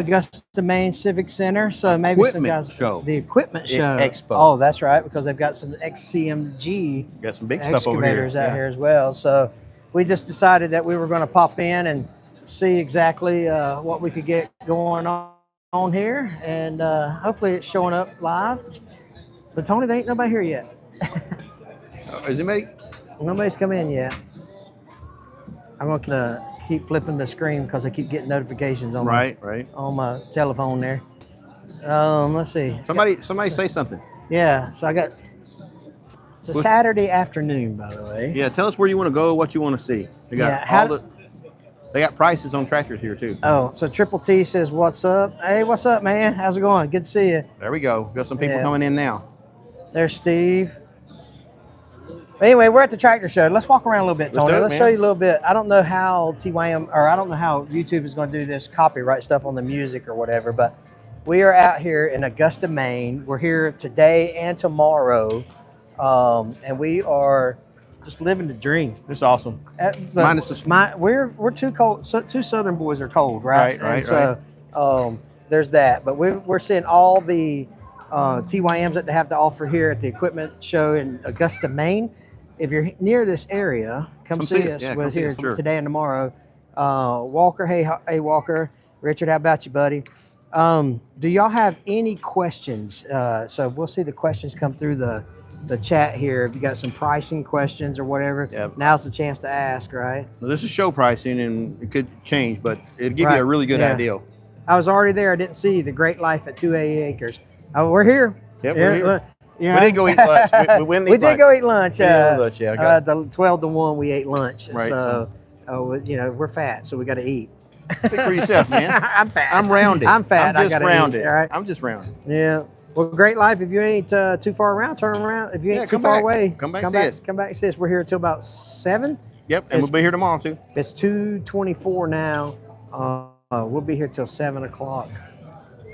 Augusta, Maine Civic Center. So maybe some Equipment guys, show. the equipment show. Expo. Oh, that's right, because they've got some XCMG Got some big stuff over here. excavators out here as well. So we just decided that we were going to pop in and see exactly what we could get going on here, and hopefully it's showing up live. But Tony, there ain't nobody here yet. Is anybody? Nobody's come in yet. I'm going to keep flipping the screen because I keep getting notifications on Right. on my telephone there. Let's see. Somebody say something. Yeah, so I got. It's a Saturday afternoon, by the way. Yeah, tell us where you want to go, what you want to see. They got They got prices on tractors here too. Oh, so Triple T says, "What's up? Hey, what's up, man? How's it going? Good to see you." There we go. Got some people coming in now. There's Steve. Anyway, we're at the tractor show. Let's walk around a little bit, Tony. Let's show you a little bit. I don't know how TYM, or I don't know how YouTube is going to do this copyright stuff on the music or whatever, but we are out here in Augusta, Maine. We're here today and tomorrow, and we are just living the dream. It's awesome. Minus the we're too cold. So, two Southern boys are cold, right? Right. So there's that. But we're seeing all the TYMs that they have to offer here at the equipment show in Augusta, Maine. If you're near this area, come see us. We're here today and tomorrow. Walker, hey Walker. Richard, how about you, buddy? Do y'all have any questions? So we'll see the questions come through the chat here. If you got some pricing questions or whatever, now's the chance to ask, right? Well, this is show pricing, and it could change, but it'll give you a really good idea. I was already there. I didn't see the Great Life at 280 Acres. Oh, we're here. Yep, we're here. We did go eat lunch. We did go eat lunch. The 12 to 1, we ate lunch. Right. So, we're fat, so we got to eat. Speak for yourself, man. I'm fat. I'm rounded. I'm fat. I'm just rounded. Eat, all right? I'm just rounded. Yeah. Well, Great Life. If you ain't too far around, turn around. If you ain't too far away, come back and see us. We're here until about 7. Yep, and we'll be here tomorrow too. It's 2:24 now. We'll be here till 7 o'clock.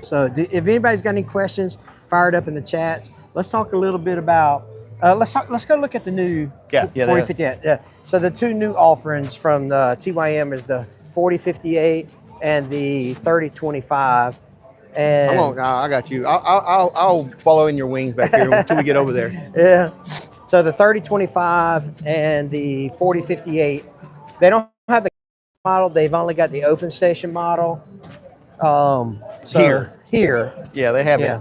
So, if anybody's got any questions, fire it up in the chats. Let's talk a little bit about. Let's go look at the new 4058. Yeah. So the two new offerings from the TYM is the 4058 and the 3025. And I got you. I'll follow in your wings back here until we get over there. Yeah. So the 3025 and the 4058, they don't have the model. They've only got the open station model. Here. Yeah, they have it.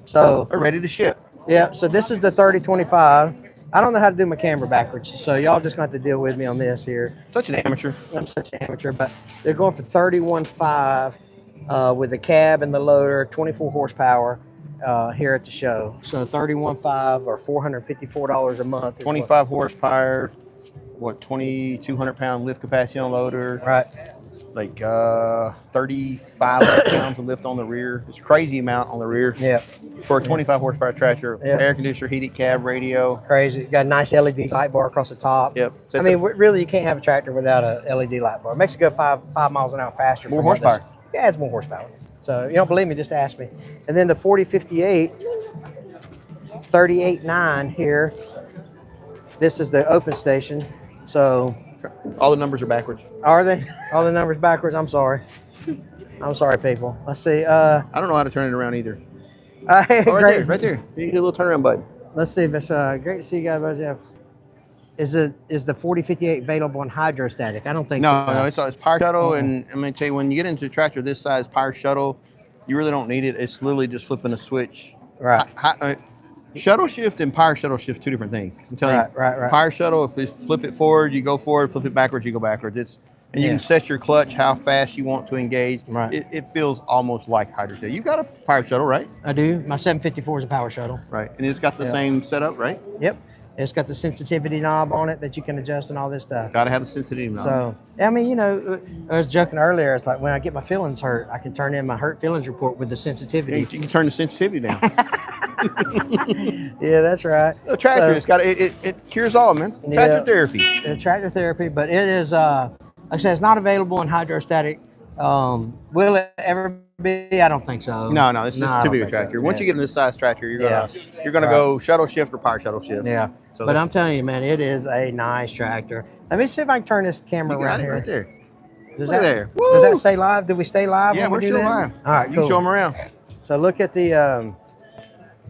So they're ready to ship. Yeah. So this is the 3025. I don't know how to do my camera backwards, so y'all just going to have to deal with me on this here. Such an amateur. I'm such an amateur, but they're going for 31.5 with the cab and the loader, 24 horsepower here at the show. So 31.5 or $454 a month. 25 horsepower, 2,200 pound lift capacity on loader. Right. Like 3,500 pounds of lift on the rear. It's a crazy amount on the rear. Yeah. For a 25 horsepower tractor, air conditioner, heated cab, radio. Crazy. Got a nice LED light bar across the top. Yep. I mean, really, you can't have a tractor without a LED light bar. It makes it go 5 miles an hour faster. More horsepower. Yeah, it's more horsepower. So you don't believe me, just ask me. And then the 4058, 38.9 here. This is the open station. So all the numbers are backwards. Are they? All the numbers backwards? I'm sorry. I'm sorry, people. Let's see. I don't know how to turn it around either. Hey, great. Right there. You get a little turnaround button. Let's see if it's great to see you guys. Is the 4058 available on hydrostatic? I don't think so. No, it's power shuttle, and I'm going to tell you, when you get into a tractor this size, power shuttle, you really don't need it. It's literally just flipping a switch. Right. Shuttle shift and power shuttle shift, two different things. I'm telling you. Right. Power shuttle, if you flip it forward, you go forward. Flip it backwards, you go backwards. You can set your clutch how fast you want to engage. Right. It feels almost like hydrostatic. You've got a power shuttle, right? I do. My 754 is a power shuttle. Right, and it's got the same setup, right? Yep. It's got the sensitivity knob on it that you can adjust and all this stuff. Got to have the sensitivity knob. So, I mean, I was joking earlier. It's like when I get my feelings hurt, I can turn in my hurt feelings report with the sensitivity. You can turn the sensitivity down. Yeah, that's right. The tractor, it cures all, man. Tractor therapy. Tractor therapy, but it is, like I said, it's not available in hydrostatic. Will it ever be? I don't think so. No, this is too big a tractor. Once you get in this size tractor, you're gonna go shuttle shift or power shuttle shift. Yeah. So but I'm telling you, man, it is a nice tractor. Let me see if I can turn this camera around here. Right there. Does Look that there. does that Woo! say live? Did we stay live? Yeah, when we we're do still that? live. All right, You cool. can show them around. So look at the.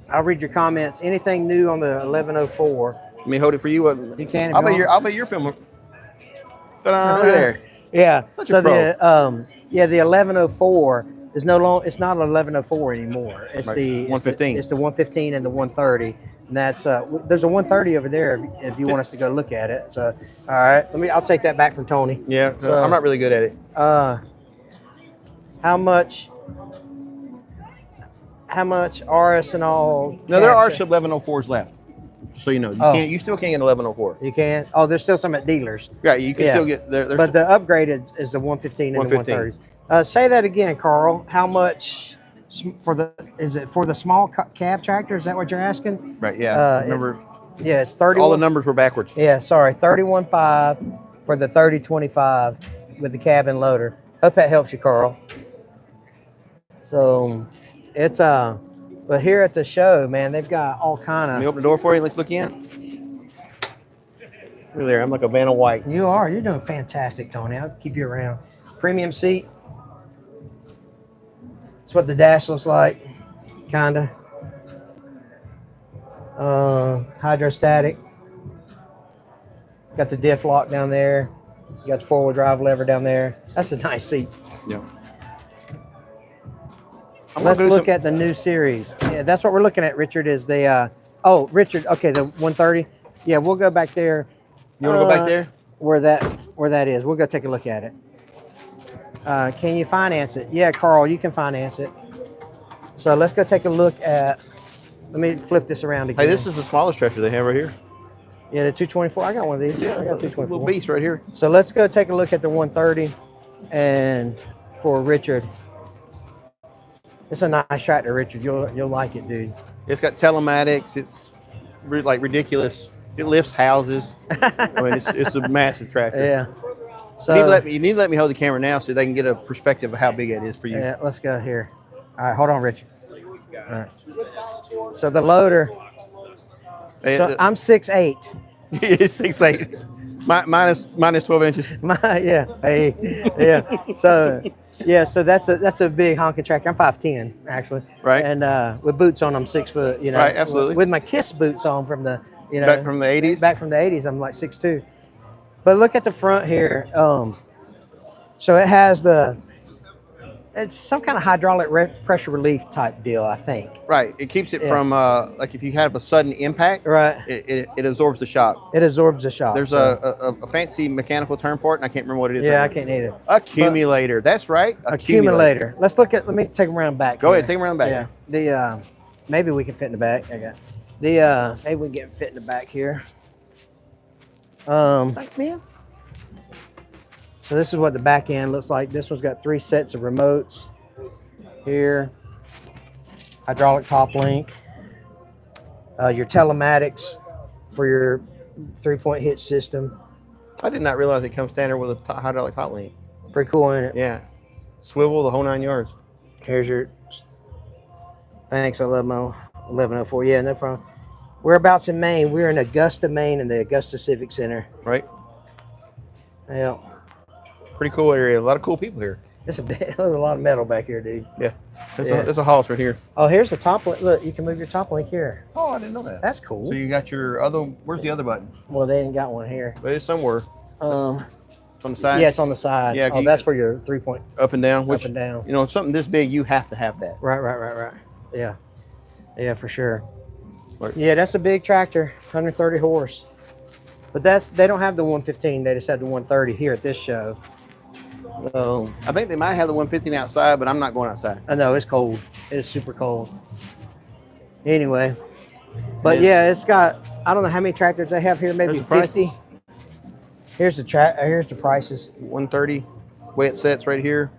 I'll read your comments. Anything new on the 1104? Let me hold it for you. You can. If I'll you be want. your filmer. Ta-da, look at there. Yeah. Such So a pro. the 1104 is no longer. It's not an 1104 anymore. It's Right. the 115. It's the 115 and the 130. And that's there's a 130 over there if you want us to go look at it. So all right, I'll take that back from Tony. Yeah, So I'm not really good at it. How much RS and all? No, there are some 1104s left. So you know, you still can't get an 1104. You can. Oh, there's still some at dealers. Yeah, you can still get there. But the upgraded is the 115 and the 130s. Say that again, Carl. How much is it for the small cab tractor? Is that what you're asking? Right. Yeah. Remember? It's 30. All the numbers were backwards. Yeah. Sorry, 31.5 for the 3025 with the cab and loader. Hope that helps you, Carl. So it's but here at the show, man, they've got all kind of. Let me open the door for you. Let's look in. Look there. I'm like a Vanna White. You're doing fantastic, Tony. I'll keep you around. Premium seat. That's what the dash looks like, kinda. Hydrostatic. Got the diff lock down there. You got the 4-wheel drive lever down there. That's a nice seat. Yeah. Let's look at the new series. Yeah, that's what we're looking at, Richard, is the Richard, okay, the 130. Yeah, we'll go back there. You want to go back there? Where that is. We'll go take a look at it. Can you finance it? Yeah, Carl, you can finance it. So let's go take a look at, let me flip this around again. Hey, this is the smallest tractor they have right here. Yeah, the 224. I got one of these. Yeah, I got a this little beast right here. So let's go take a look at the 130. And for Richard, it's a nice tractor, Richard. You'll like it, dude. It's got telematics. It's like ridiculous. It lifts houses. I mean, it's a massive tractor. Yeah. So you need to let me hold the camera now so they can get a perspective of how big it is for you. Yeah, let's go here. All right, hold on, Richard. All right. So the loader. So I'm 6'8". It's 6'8". Minus 12 inches. Yeah. Hey. Yeah. So that's a big honking tractor. I'm 5'10", actually. Right. And with boots on, I'm 6 foot. You know. Right. Absolutely. With my Kiss boots on from the back from the 80s. Back from the 80s, I'm like 6'2". But look at the front here. So it has it's some kind of hydraulic pressure relief type deal, I think. Right. It keeps it from like if you have a sudden impact. Right. It absorbs the shock. It absorbs the shock. There's a fancy mechanical term for it, and I can't remember what it is. Yeah, I can't either. Accumulator. That's right. Accumulator. Let me take them around back. Go ahead, take them around back. Yeah. The maybe we can fit in the back. I got maybe we can get fit in the back here. Thanks, man. So this is what the back end looks like. This one's got 3 sets of remotes here. Hydraulic top link. Your telematics for your 3-point hitch system. I did not realize it comes standard with a hydraulic hot link. Pretty cool, isn't it? Yeah. Swivel, the whole 9 yards. Here's your, thanks, I love my 1104. Yeah, no problem. Whereabouts in Maine? We're in Augusta, Maine, in the Augusta Civic Center. Right. Yeah. Pretty cool area. A lot of cool people here. There's a lot of metal back here, dude. Yeah. There's a house right here. Oh, here's the top link. Look, you can move your top link here. Oh, I didn't know that. That's cool. So you got your other, where's the other button? Well, they ain't got one here. But it's somewhere. It's on the side? Yeah, it's on the side. Yeah, that's for your 3-point. Up and down. Up and down. You know, something this big, you have to have that. Right. Yeah. Yeah, for sure. Right. Yeah, that's a big tractor, 130 horse. But they don't have the 115. They just have the 130 here at this show. I think they might have the 115 outside, but I'm not going outside. I know, it's cold. It's super cold. Anyway. But yeah, it's got, I don't know how many tractors they have here, maybe 50. Here's the prices. 130 wet sets right here.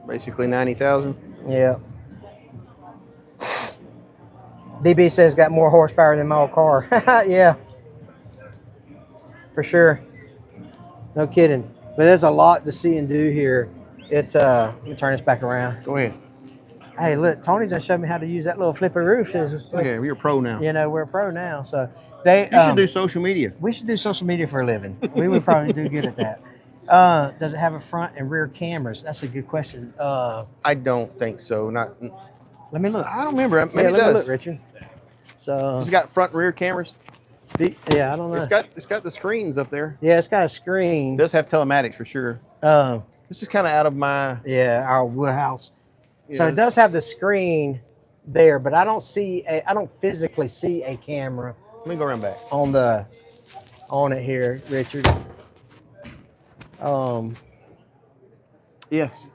Basically 90,000. Yeah. DB says it's got more horsepower than my old car. Yeah. For sure. No kidding. But there's a lot to see and do here. Let me turn this back around. Go ahead. Hey, look, Tony just showed me how to use that little flippy roof. Okay, we're a pro now. You know, we're a pro now. So you should do social media. We should do social media for a living. We would probably do good at that. Does it have a front and rear cameras? That's a good question. I don't think so. Not. Let me look. I don't remember. Maybe Yeah, it let me does. look, Richard. So It's got front and rear cameras. yeah, I don't know. It's got the screens up there. Yeah, it's got a screen. It does have telematics for sure. This is kind of out of my. Yeah, our wheelhouse. So Yeah. it does have the screen there, but I don't physically see a camera Let me go around back. on it here, Richard. Yes.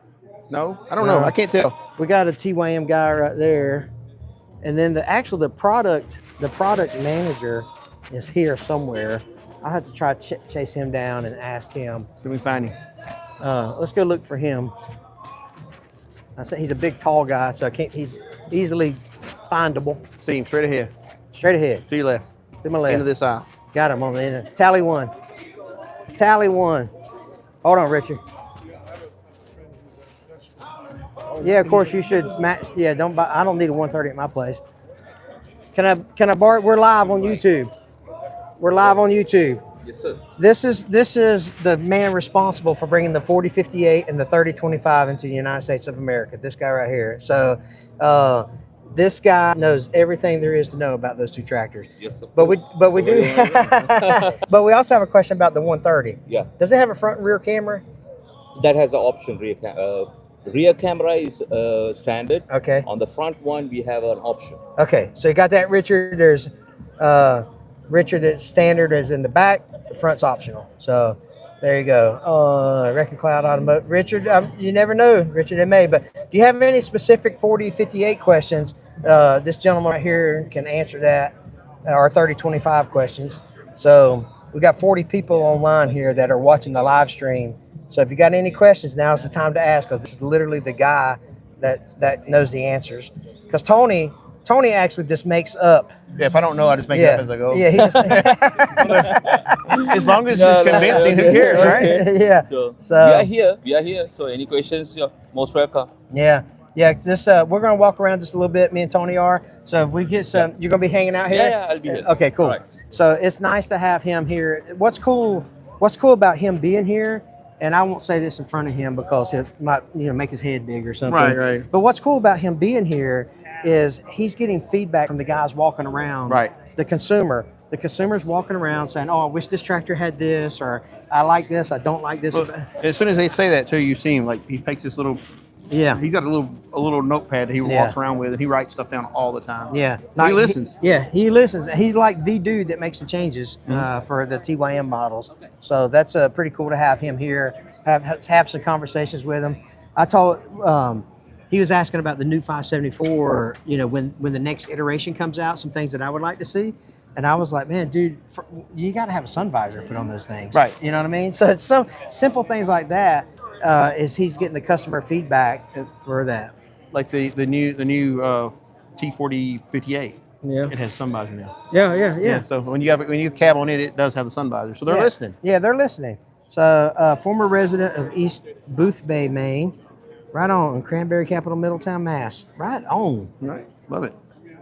No, I don't know. I can't tell. We got a TYM guy right there, and then the product manager is here somewhere. I'll have to try to chase him down and ask him. So we find him. Let's go look for him. I said he's a big, tall guy, so he's easily findable. See him straight ahead. Straight ahead. To your left. To my left. Into this aisle. Got him on the end. Tally one. Tally one. Hold on, Richard. Yeah, of course you should match. Yeah, don't buy. I don't need a 130 at my place. Can I borrow? We're live on YouTube. We're live on YouTube. Yes, sir. This is the man responsible for bringing the 4058 and the 3025 into the United States of America. This guy right here. So, this guy knows everything there is to know about those two tractors. Yes, sir. But we do. But we also have a question about the 130. Yeah, Does it have a front and rear camera? that has an option. Rear camera is standard. Okay. On the front one, we have an option. Okay. So you got that, Richard. There's Richard. That's standard is in the back. The front's optional. So there you go. Reckon Cloud Automotive. Richard, you never know, Richard. They may. But do you have any specific 4058 questions? This gentleman right here can answer that. Our 3025 questions. So we got 40 people online here that are watching the live stream. So if you got any questions, now's the time to ask, because this is literally the guy that knows the answers. Because Tony actually just makes up. Yeah, if I don't know, I just make it up as I go. Yeah, he just. As long as it's convincing, who cares, right? Yeah. So we are here. So any questions, you're most welcome. Yeah. Just we're gonna walk around just a little bit. Me and Tony are. So if we get some, you're gonna be hanging out here. Yeah, I'll be here. Okay, cool. All right. So it's nice to have him here. What's cool about him being here? And I won't say this in front of him because it might, make his head big or something. Right. But what's cool about him being here is he's getting feedback from the guys walking around. Right. The consumer's walking around saying, "Oh, I wish this tractor had this," or "I like this, I don't like this." Well, as soon as they say that too, you see him like he takes this little. Yeah. He's got a little notepad that he walks around with, and he writes stuff down all the time. Yeah. He listens. He listens. He's like the dude that makes the changes for the TYM models. So that's pretty cool to have him here, have some conversations with him. I told he was asking about the new 574, when the next iteration comes out, some things that I would like to see. And I was like, man, dude, you got to have a sun visor put on those things. Right. You know what I mean? So it's some simple things like that. Is he's getting the customer feedback for that. Like the new T4058. Yeah. It has sun visor now. Yeah. So when you have the cab on it, it does have the sun visor. So they're listening. Yeah, they're listening. So former resident of East Boothbay, Maine, right on Cranberry Capital, Middletown, Mass. Right on. Right. Love it.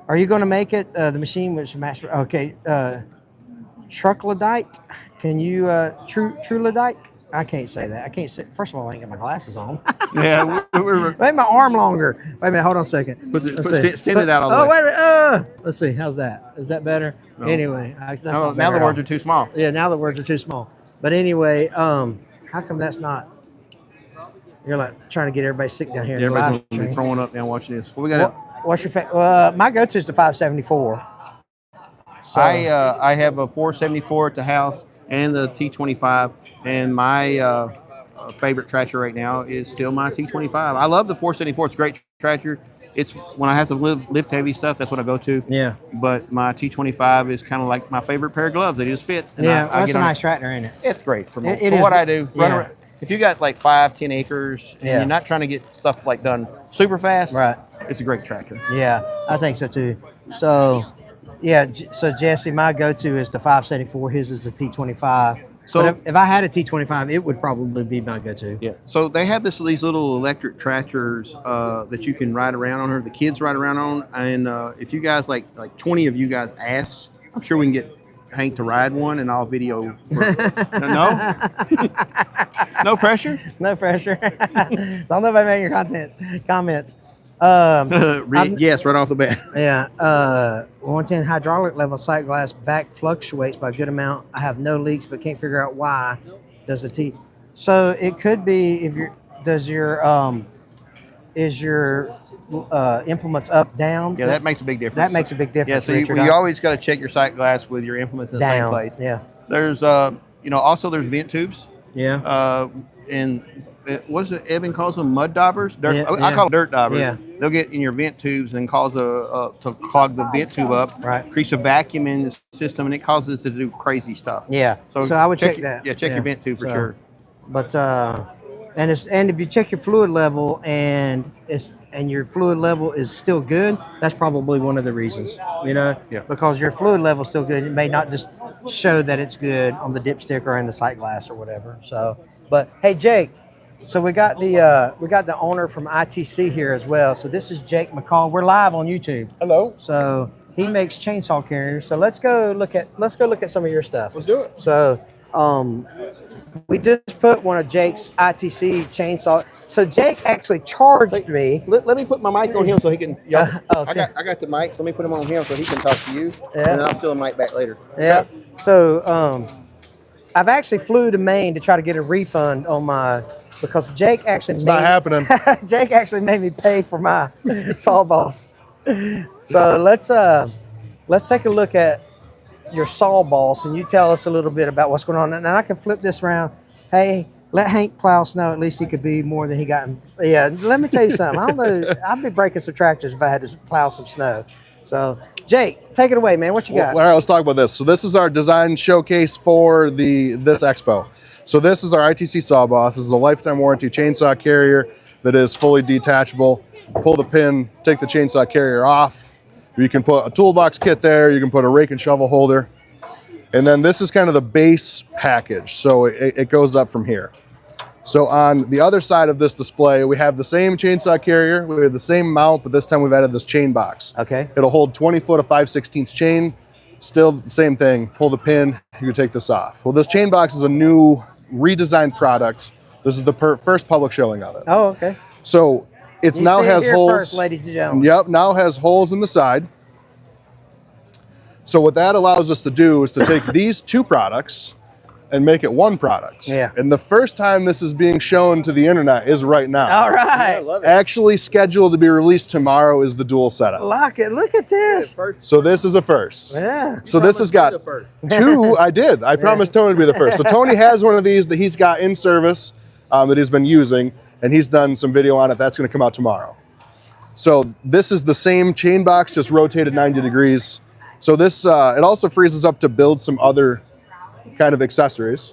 Are you going to make it the machine which master? Okay. Truckladite. Can you Truladite? I can't say that. I can't say. First of all, I ain't got my glasses on. Yeah, Make my arm longer. Wait a minute. Hold on a second. Extend it out all the way. Wait a minute. Let's see. How's that? Is that better? No. Anyway, Now the words are too small. Yeah, now the words are too small. But anyway, how come that's not? You're like trying to get everybody sick down here. Everybody's gonna be throwing up now watching this. What we got? What's your favorite? My go-to is the 574. So, I have a 474 at the house and the T25, and my favorite tractor right now is still my T25. I love the 474. It's a great tractor. It's when I have to lift heavy stuff, that's what I go to. Yeah. But my T25 is kind of like my favorite pair of gloves. They just fit. And that's a nice tractor, ain't it? It's great for It what I do. Yeah. Run around. If you got like 5-10 acres and you're not trying to get stuff like done super fast, right? It's a great tractor. Yeah, I think so too. So, yeah, so Jesse, my go-to is the 574. His is the T25. So if I had a T25, it would probably be my go-to. Yeah. So they have these little electric tractors that you can ride around on, or the kids ride around on. And if you guys like 20 of you guys ask, I'm sure we can get Hank to ride one, and I'll video. No, no pressure. No pressure. Don't nobody make your comments. Yes, right off the bat. Yeah. 110 hydraulic level sight glass back fluctuates by a good amount. I have no leaks, but can't figure out why. Does the T? So it could be if your is your implements up down? Yeah, that makes a big difference. That makes a big difference. Yeah, so you always got to check your sight glass with your implements in the same place. Yeah. There's also there's vent tubes. Yeah. And what is it? Evan calls them mud daubers. Dirt, Yeah, I call them dirt daubers. Yeah. They'll get in your vent tubes and cause to clog the vent tube up. Right. Increase a vacuum in the system, and it causes it to do crazy stuff. Yeah. So I would check that. Yeah, check your vent tube for sure. But and if you check your fluid level and your fluid level is still good, that's probably one of the reasons. Yeah. Because your fluid level is still good. It may not just show that it's good on the dipstick or in the sight glass or whatever. So, but hey, Jake. So we got the owner from ITC here as well. So this is Jake McCall. We're live on YouTube. Hello. So he makes chainsaw carriers. So let's go look at some of your stuff. Let's do it. So we just put one of Jake's ITC chainsaw. So Jake actually charged me. Let me put my mic on him so he can. Okay. I got the mic. So let me put him on him so he can talk to you. Yeah. And then I'll fill the mic back later. Yeah. So I've actually flew to Maine to try to get a refund on my. Because Jake actually not happening. Jake actually made me pay for my saw boss. So let's take a look at your saw boss, and you tell us a little bit about what's going on. And I can flip this around. Hey, let Hank plow snow. At least he could be more than he got. Yeah, let me tell you something. I don't know. I'd be breaking some tractors if I had to plow some snow. So Jake, take it away, man. What you got? All right, let's talk about this. So this is our design showcase for this expo. So this is our ITC saw boss. This is a lifetime warranty chainsaw carrier that is fully detachable. Pull the pin, take the chainsaw carrier off. You can put a toolbox kit there. You can put a rake and shovel holder. And then this is kind of the base package. So it goes up from here. So on the other side of this display, we have the same chainsaw carrier. We have the same mount, but this time we've added this chain box. Okay. It'll hold 20 foot of 5/16 chain. Still the same thing. Pull the pin, you can take this off. Well, this chain box is a new redesigned product. This is the first public showing of it. Oh, okay. So it now has holes. First, ladies and gentlemen. Yep, now has holes in the side. So what that allows us to do is to take these two products and make it one product. Yeah. And the first time this is being shown to the internet is right now. All right. I love it. Actually scheduled to be released tomorrow is the dual setup. Look at this. So this is a first. Yeah. So this has got two. I did. I promised Tony to be the first. So Tony has one of these that he's got in service that he's been using, and he's done some video on it. That's going to come out tomorrow. So this is the same chain box, just rotated 90 degrees. So this it also frees us up to build some other kind of accessories.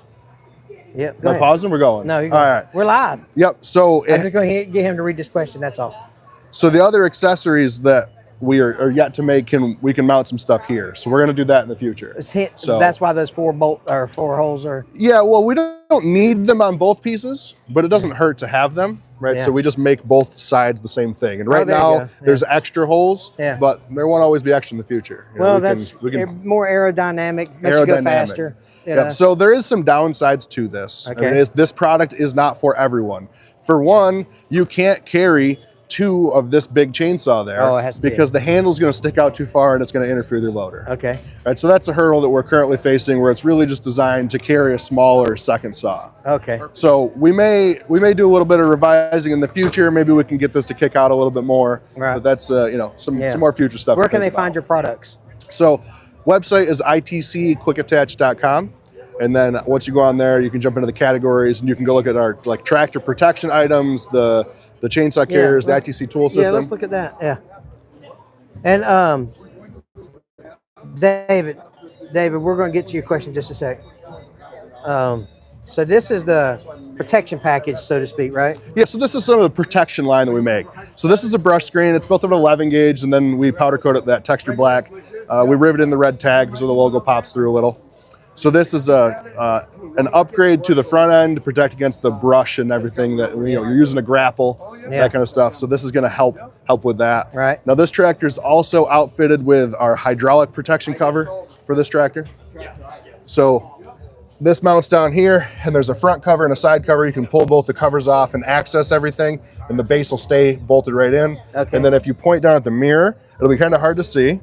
Yep. Am I pausing? We're going. No, you're going. All right. We're live. Yep. So I was just going to get him to read this question. That's all. So the other accessories that we are yet to make, we can mount some stuff here. So we're going to do that in the future. So that's why those four holes are. Yeah. Well, we don't need them on both pieces, but it doesn't hurt to have them, right? Yeah. So we just make both sides the same thing. And right now there's extra holes, but there won't always be extra in the future. Well, that's more aerodynamic, makes it go faster. Yep. So there is some downsides to this. Okay. I mean, this product is not for everyone. For one, you can't carry two of this big chainsaw there because the handle's going to stick out too far and it's going to interfere with your loader. Okay. All right, so that's a hurdle that we're currently facing, where it's really just designed to carry a smaller second saw. Okay. So we may do a little bit of revising in the future. Maybe we can get this to kick out a little bit more. Right. But that's some more future stuff. Where can they find your products? So website is itcquickattach.com. And then once you go on there, you can jump into the categories and you can go look at our tractor protection items, the chainsaw carriers, the ITC tool system. Yeah, let's look at that. Yeah. And David, we're going to get to your question in just a sec. So this is the protection package, so to speak, right? Yeah, so this is some of the protection line that we make. So this is a brush screen. It's built of an 11 gauge, and then we powder coat it that texture black. We rivet in the red tag so the logo pops through a little. So this is an upgrade to the front end to protect against the brush and everything that you're using a grapple, that kind of stuff. So this is going to help with that. Right. Now this tractor is also outfitted with our hydraulic protection cover. for this tractor. So this mounts down here, and there's a front cover and a side cover. You can pull both the covers off and access everything, and the base will stay bolted right in. Okay. And then if you point down at the mirror, it'll be kind of hard to see,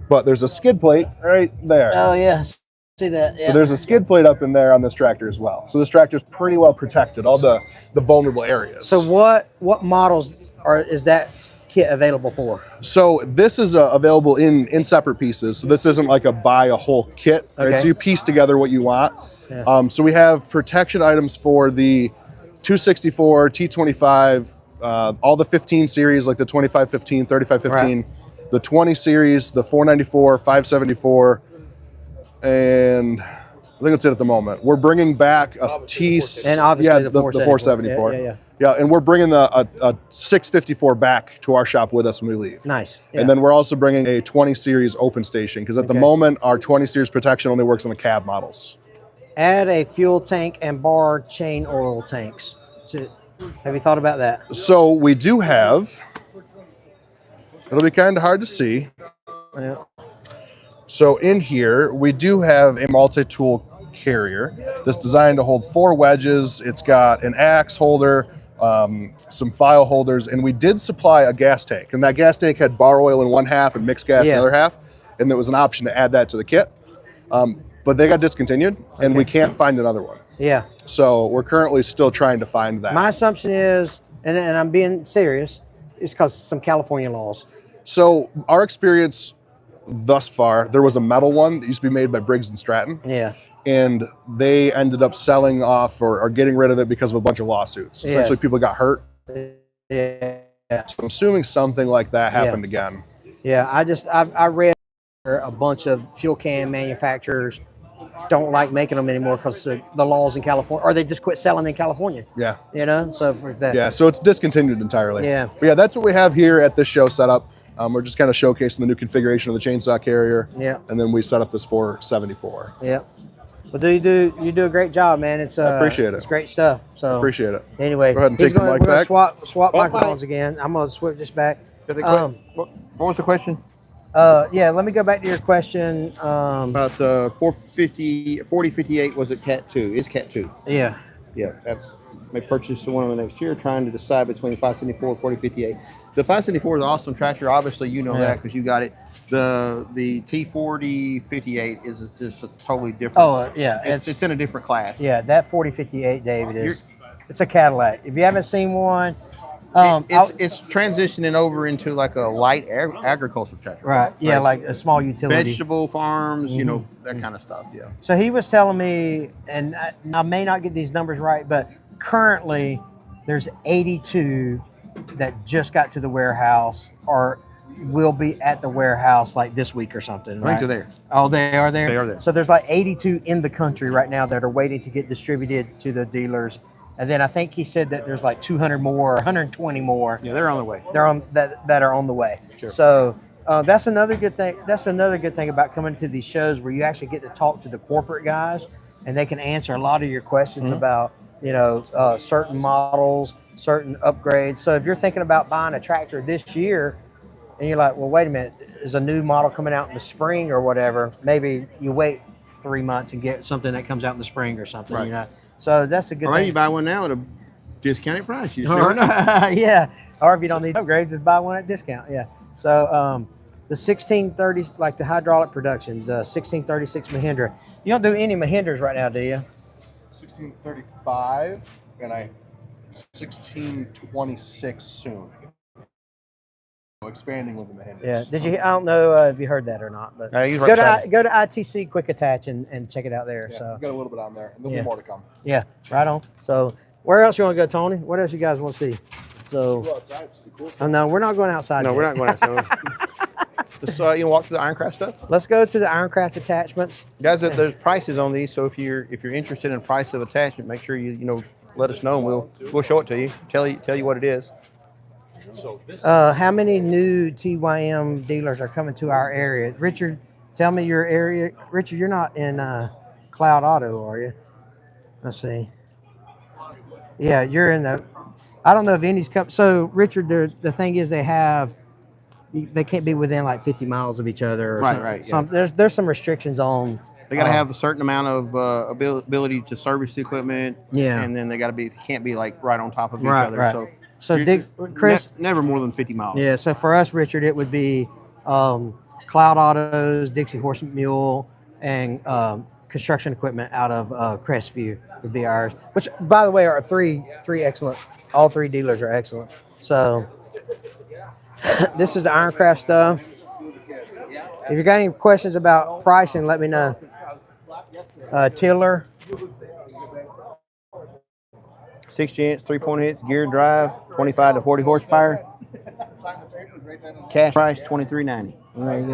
but there's a skid plate right there. Oh yeah, see that. Yeah. So there's a skid plate up in there on this tractor as well. So this tractor is pretty well protected, all the vulnerable areas. So what models is that kit available for? So this is available in separate pieces. So this isn't like a buy a whole kit. Right? Okay. So you piece together what you want. Yeah. So we have protection items for the 264, T25, all the 15 series, like the 2515, 3515, right. The 20 series, the 494, 574, and I think that's it at the moment. We're bringing back a T, and obviously the 474. Yeah. Yeah, and we're bringing a 654 back to our shop with us when we leave. Nice. Yeah. And then we're also bringing a 20 series open station because at the moment our 20 series protection only works on the cab models. Add a fuel tank and bar chain oil tanks. Have you thought about that? So we do have. It'll be kind of hard to see. Yeah. So in here we do have a multi-tool carrier that's designed to hold 4 wedges. It's got an axe holder, some file holders, and we did supply a gas tank, and that gas tank had bar oil in one half and mixed gas in the other half, and there was an option to add that to the kit, but they got discontinued, and we can't find another one. Yeah. So we're currently still trying to find that. My assumption is, and I'm being serious, it's because some California laws. So our experience thus far, there was a metal one that used to be made by Briggs and Stratton. Yeah. And they ended up selling off or getting rid of it because of a bunch of lawsuits. Essentially, people got hurt. Yeah. So I'm assuming something like that happened again. Yeah, I read a bunch of fuel can manufacturers don't like making them anymore because the laws in California, or they just quit selling in California. Yeah. You know, so for that. Yeah, so it's discontinued entirely. Yeah. But yeah, that's what we have here at this show setup. We're just kind of showcasing the new configuration of the chainsaw carrier. Yeah. And then we set up this 474. Yeah. Well, you do a great job, man. It's I appreciate it. It's great stuff. So appreciate it. Anyway, go ahead and take the mic back. Swap microphones again. I'm gonna switch this back. What was the question? Yeah, let me go back to your question. About 4058 was it Cat 2? Is Cat 2? Yeah. Yeah, that's may purchase one of the next year, trying to decide between 574 and 4058. The 574 is an awesome tractor. Obviously, you know that because you got it. The T4058 is just a totally different. Oh yeah, it's in a different class. Yeah, that 4058, David, it's a Cadillac. If you haven't seen one, it's transitioning over into like a light agriculture tractor. Right. Yeah, like a small utility. Vegetable farms, you know, that kind of stuff. Yeah. So he was telling me, and I may not get these numbers right, but currently there's 82 that just got to the warehouse or will be at the warehouse like this week or something. I think they're there. Oh, they are there? They are there. So there's like 82 in the country right now that are waiting to get distributed to the dealers. And then I think he said that there's like 200 more, 120 more. Yeah, they're on the way. They're on that are on the way. Sure. So that's another good thing. That's another good thing about coming to these shows where you actually get to talk to the corporate guys, and they can answer a lot of your questions about certain models, certain upgrades. So if you're thinking about buying a tractor this year, and you're like, well, wait a minute, is a new model coming out in the spring or whatever? Maybe you wait 3 months and get something that comes out in the spring or something. Right. You know. So that's a good Or thing. maybe you buy one now at a discounted price. You just Or, never know. yeah. Or if you don't need upgrades, just buy one at discount. Yeah. So the 1630, like the hydraulic production, the 1636 Mahindra. You don't do any Mahindras right now, do you? 1635 and 1626 soon. Expanding with the Mahindras. Yeah. Did you? I don't know if you heard that or not, but he's go to ITC Quick Attach and check it out there. Yeah, So we've got a little bit on there, and there'll be more to come. Yeah. Right on. So where else you want to go, Tony? What else you guys want to see? So. Go outside. It's the cool stuff. Oh, no, we're not going outside. No, yet. we're not going outside. Just you walk through the Ironcraft stuff. Let's go to the Ironcraft attachments. Guys, there's prices on these, so if you're interested in price of attachment, make sure you let us know, and we'll show it to you. Tell you what it is. How many new TYM dealers are coming to our area? Richard, tell me your area. Richard, you're not in Cloud Auto, are you? Let's see. Yeah, you're in the. I don't know if any's come. So Richard, the thing is they have they can't be within like 50 miles of each other. Or Right, some, right, Some there's some restrictions on. They got to have a certain amount of ability to service the equipment. Yeah. And then they got to be can't be like right on top of each Right, other. right. So Chris, never more than 50 miles. yeah. So for us, Richard, it would be Cloud Autos, Dixie Horse Mule, and construction equipment out of Crestview would be ours. Which, by the way, are three excellent. All three dealers are excellent. So this is the Ironcraft stuff. If you got any questions about pricing, let me know. Tiller. 60-inch 3-point hits, gear drive, 25 to 40 horsepower. Cash price $23.90. There you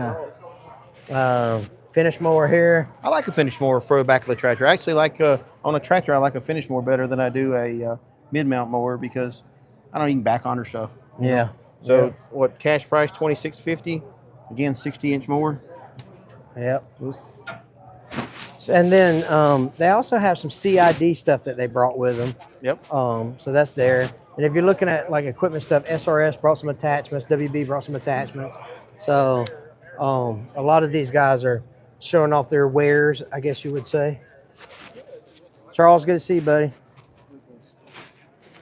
go. Finish mower here. I like a finish mower for the back of the tractor. I actually like on a tractor. I like a finish mower better than I do a mid-mount mower because I don't even back on her stuff. Yeah. So what? Cash price $26.50. Again, 60-inch mower. Yep. And then they also have some CID stuff that they brought with them. Yep. So that's there. And if you're looking at like equipment stuff, SRS brought some attachments. WB brought some attachments. So a lot of these guys are showing off their wares, I guess you would say. Charles, good to see you, buddy.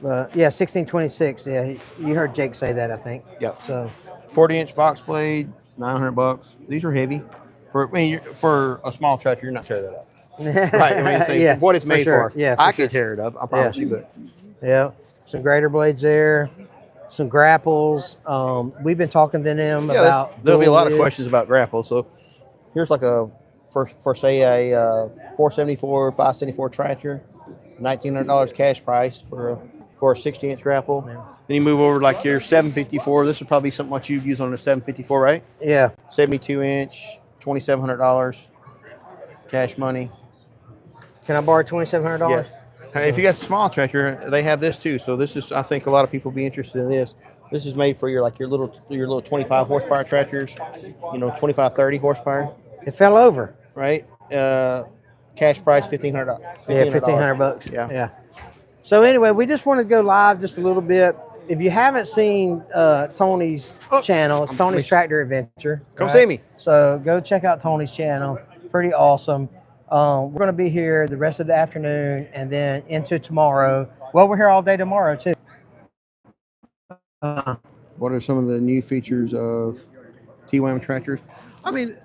Yeah, 1626. Yeah, you heard Jake say that, I think. Yep. So 40-inch box blade, $900. These are heavy. For a small tractor, you're not tearing that up. Right. I mean, yeah, what it's made for. Yeah, I can tear it up. I promise you. But yeah, some grater blades there, some grapples. We've been talking to them about. There'll be a lot of questions about grapples. So here's like a for say a 474, 574 tractor, $1,900 cash price for a 60-inch grapple. Yeah. Then you move over like your 754. This would probably be something what you'd use on a 754, right? Yeah. 72-inch, $2,700 cash money. Can I borrow $2,700? Yes. And if you got a small tractor, they have this too. So this is, I think a lot of people will be interested in this. This is made for your little 25 horsepower tractors, 25, 30 horsepower. It fell over. Right. Cash price $1,500. Yeah, $1,500. Yeah. So anyway, we just wanted to go live just a little bit. If you haven't seen Tony's channel, it's Tony's Tractor Adventure. Come see me. So go check out Tony's channel. Pretty awesome. We're going to be here the rest of the afternoon and then into tomorrow. Well, we're here all day tomorrow too. What are some of the new features of TWAM tractors? I mean,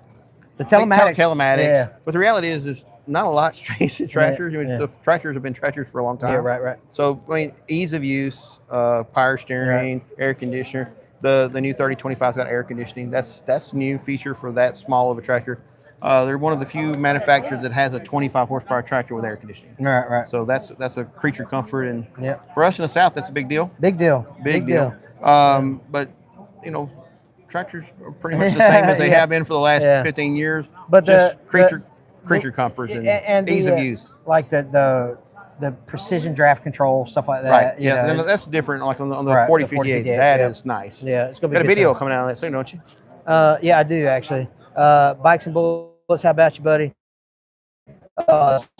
the telematics. Telematics. Yeah. But the reality is not a lot's changed in tractors. Yeah, The tractors have been tractors for a long time. Yeah, right. So, I mean, ease of use, power steering, air conditioner. The new 3025's got air conditioning. That's a new feature for that small of a tractor. They're one of the few manufacturers that has a 25 horsepower tractor with air conditioning. Right. So that's a creature comfort, and for us in the South, that's a big deal. Big deal. But tractors are pretty much the same as they have been for the last 15 years. But just creature comforts and ease of use. Like the precision draft control, stuff like that. Right. Yeah, that's different. Like on the 4058, that is nice. Yeah, it's gonna be got a video coming out of that soon, don't you? Yeah, I do actually. Bikes and Bullets. How about you, buddy? Hydraulic.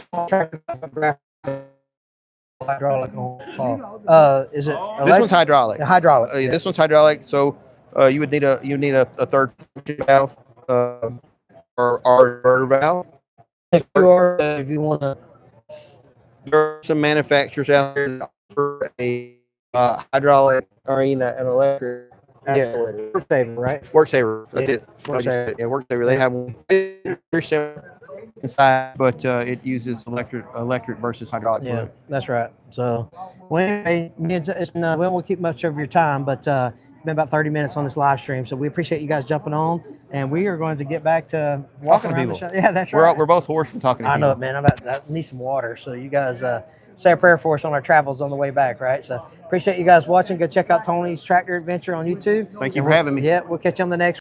Is it? This one's hydraulic. Hydraulic. This one's hydraulic. So you would need a third valve or inverter valve. If you want to. There are some manufacturers out there that offer a hydraulic or an electric. WorkSaver, right? WorkSaver. That's it. WorkSaver. Yeah, WorkSaver. They have one very similar inside, but it uses electric versus hydraulic. Yeah, that's right. So, well, anyway, it's been, we won't keep much of your time, but it's been about 30 minutes on this live stream. So we appreciate you guys jumping on, and we are going to get back to walking around the show. Yeah, that's right. We're both hoarse from talking to people. I know it, man. I need some water. So you guys say a prayer for us on our travels on the way back, right? So appreciate you guys watching. Go check out Tony's Tractor Adventure on YouTube. Thank you for having me. Yeah, we'll catch you on the next